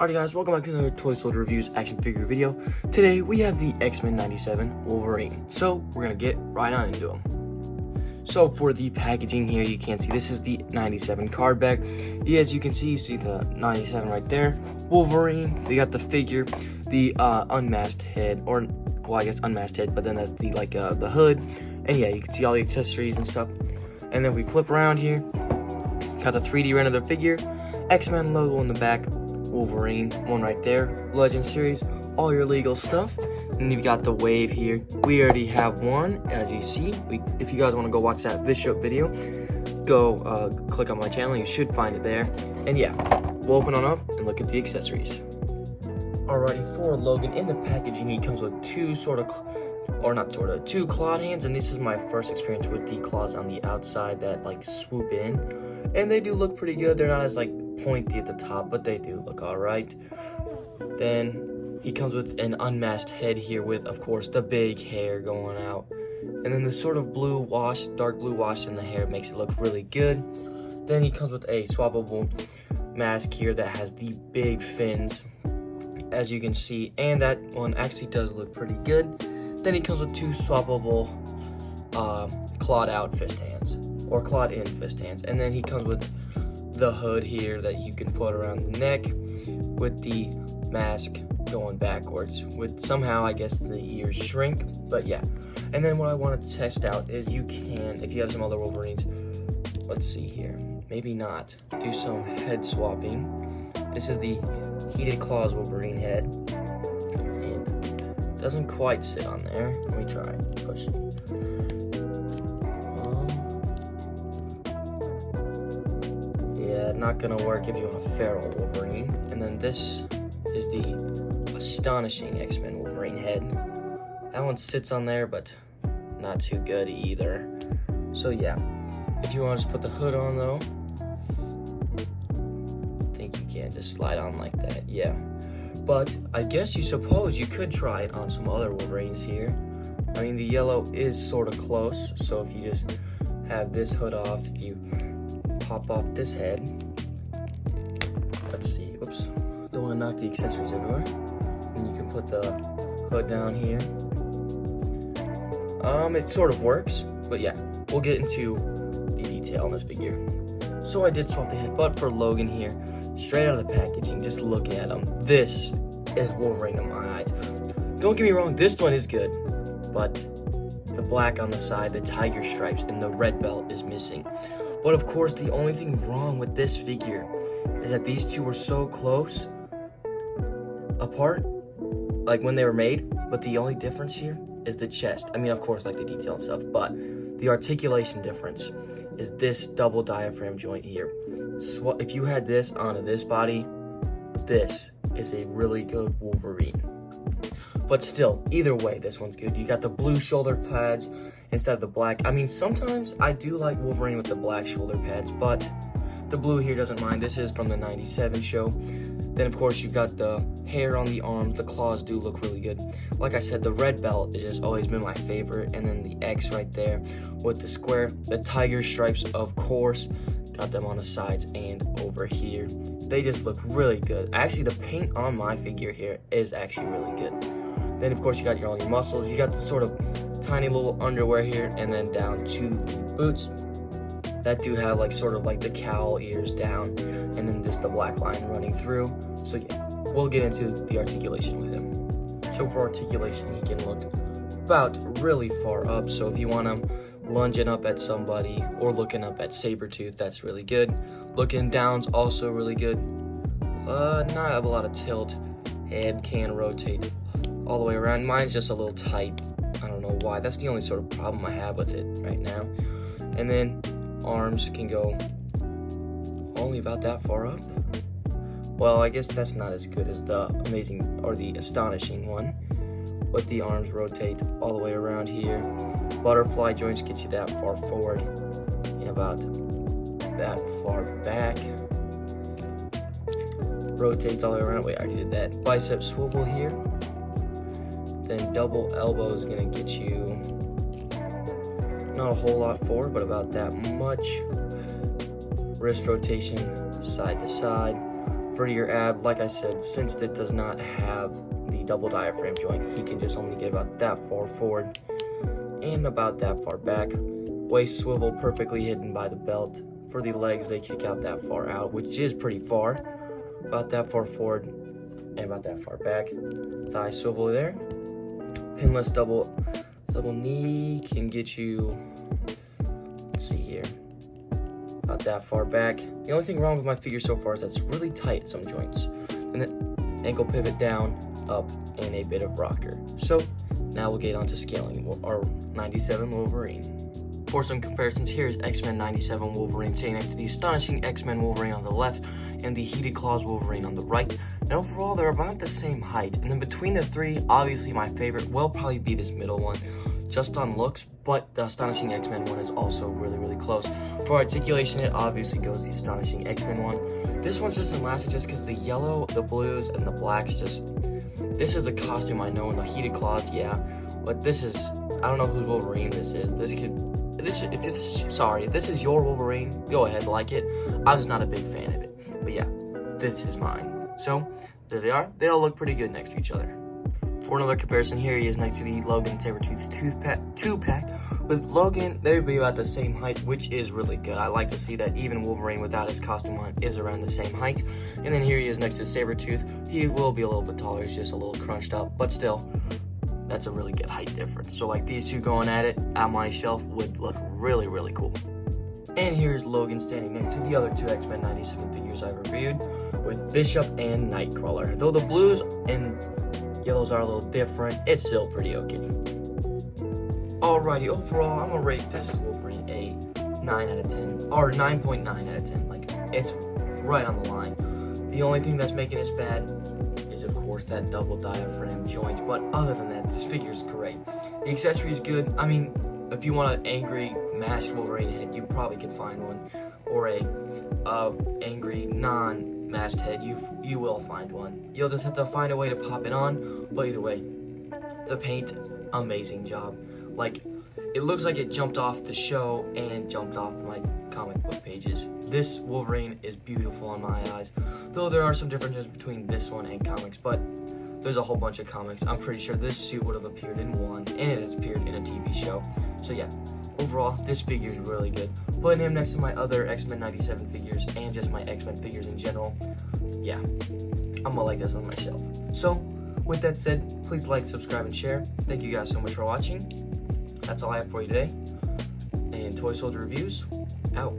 Alright guys, welcome back to another Toy Soldier Reviews action figure video. Today we have the X-Men 97 Wolverine. So we're gonna get right on into them. So for the packaging here, you can see this is the 97 card back. As you can see, you see the 97 right there. Wolverine, they got the figure, the unmasked head, or well I guess unmasked head, but then that's the the hood. And yeah, you can see all the accessories and stuff. And then we flip around here, got the 3D render of the figure, X-Men logo on the back, Wolverine, one right there, Legend Series, all your legal stuff. And you've got the wave here. We already have one, as you see. If you guys want to go watch that video, go click on my channel. You should find it there. And yeah, we'll open on up and look at the accessories. Alrighty, for Logan, in the packaging, he comes with two two clawed hands, and this is my first experience with the claws on the outside that like swoop in, and they do look pretty good. They're not as like pointy at the top, but they do look all right. Then he comes with an unmasked head here with, of course, the big hair going out, and then the sort of blue wash, dark blue wash in the hair makes it look really good. Then he comes with a swappable mask here that has the big fins, as you can see, and that one actually does look pretty good. Then he comes with two swappable clawed out fist hands, or clawed in fist hands, and then he comes with the hood here that you can put around the neck with the mask going backwards, with somehow I guess the ears shrink, but yeah. And then what I want to test out is you can, if you have some other Wolverines, let's see here, maybe not, do some head swapping. This is the Heated Claws Wolverine head, and doesn't quite sit on there. Let me try pushing. Yeah, not gonna work if you want a feral Wolverine. And then this is the Astonishing X-Men Wolverine head. That one sits on there, but not too good either. So yeah, if you want to just put the hood on though, I think you can just slide on like that, yeah. But I guess you could try it on some other Wolverines here. I mean, the yellow is sort of close, so if you just have this hood off, if you pop off this head, let's see, oops, don't want to knock the accessories everywhere. And you can put the hood down here. It sort of works, but yeah, we'll get into the detail on this figure. So I did swap the head, but for Logan here, straight out of the packaging, just looking at him, this is Wolverine in my eyes. Don't get me wrong, this one is good, but the black on the side, the tiger stripes, and the red belt is missing. But of course, the only thing wrong with this figure is that these two were so close apart, like when they were made, but the only difference here is the chest. I mean, of course, like the detail and stuff, but the articulation difference is this double diaphragm joint here. So if you had this onto this body, this is a really good Wolverine. But still, either way, this one's good. You got the blue shoulder pads instead of the black. I mean, sometimes I do like Wolverine with the black shoulder pads, but the blue here doesn't mind. This is from the 97 show. Then, of course, you got the hair on the arms. The claws do look really good. Like I said, the red belt has just always been my favorite. And then the X right there with the square. The tiger stripes, of course, got them on the sides and over here. They just look really good. Actually, the paint on my figure here is actually really good. Then, of course, you got all your muscles. You got the sort of tiny little underwear here, and then down to the boots that do have like sort of like the cowl ears down, and then just the black line running through. So yeah, we'll get into the articulation with him. So for articulation, he can look about really far up. So if you want him lunging up at somebody or looking up at Sabretooth, that's really good. Looking down's also really good. Not have a lot of tilt. Head can rotate all the way around. Mine's just a little tight. I don't know why. That's the only sort of problem I have with it right now. And then arms can go only about that far up. Well, I guess that's not as good as the amazing or the astonishing one. But the arms rotate all the way around here. Butterfly joints get you that far forward and about that far back. Rotates all the way around. Wait, I already did that. Bicep swivel here. Then double elbow is gonna get you not a whole lot forward, but about that much. Wrist rotation side to side. For your ab, like I said, since it does not have the double diaphragm joint, he can just only get about that far forward and about that far back. Waist swivel perfectly hidden by the belt. For the legs, they kick out that far out, which is pretty far. About that far forward and about that far back. Thigh swivel there. Pinless double knee can get you, let's see here, about that far back. The only thing wrong with my figure so far is that it's really tight at some joints. And then ankle pivot down, up, and a bit of rocker. So now we'll get on to scaling our 97 Wolverine. For some comparisons, here is X-Men 97 Wolverine sitting next to the astonishing X-Men Wolverine on the left and the Heated Claws Wolverine on the right. And overall, they're about the same height. And then between the three, obviously my favorite will probably be this middle one, just on looks, but the astonishing X-Men one is also really, really close. For articulation, it obviously goes the astonishing X-Men one. This one's just elastic just because the yellow, the blues, and the blacks just, this is the costume I know, and the Heated Claws, yeah. But this is, I don't know whose Wolverine this is. If this is your Wolverine, go ahead, like it. I'm just not a big fan of it. But yeah, this is mine. So, there they are. They all look pretty good next to each other. For another comparison, here he is next to the Logan Sabretooth 2-pack. With Logan, they would be about the same height, which is really good. I like to see that even Wolverine without his costume on is around the same height. And then here he is next to Sabretooth. He will be a little bit taller. He's just a little crunched up, but still, that's a really good height difference. So like these two going at it on my shelf would look really, really cool. And here's Logan standing next to the other two X-Men 97 figures I reviewed with Bishop and Nightcrawler. Though the blues and yellows are a little different, it's still pretty okay. Alrighty, overall, I'm gonna rate this Wolverine a 9 out of 10, or 9.9 out of 10. Like, it's right on the line. The only thing that's making this bad is, of course, that double diaphragm joint, but other than that, this figure is great. The accessory is good. I mean, if you want an angry masked Wolverine head, you probably could find one, or a angry non-masked head, you will find one. You'll just have to find a way to pop it on, but either way, the paint, amazing job. Like, it looks like it jumped off the show and jumped off my comic book pages. This Wolverine is beautiful in my eyes, though there are some differences between this one and comics, but there's a whole bunch of comics. I'm pretty sure this suit would have appeared in one, and it has appeared in a TV show. So yeah, overall, this figure is really good. Putting him next to my other X-Men 97 figures and just my X-Men figures in general, yeah, I'm gonna like this on my shelf. So, with that said, please like, subscribe, and share. Thank you guys so much for watching. That's all I have for you today. And Toy Soldier Reviews, out.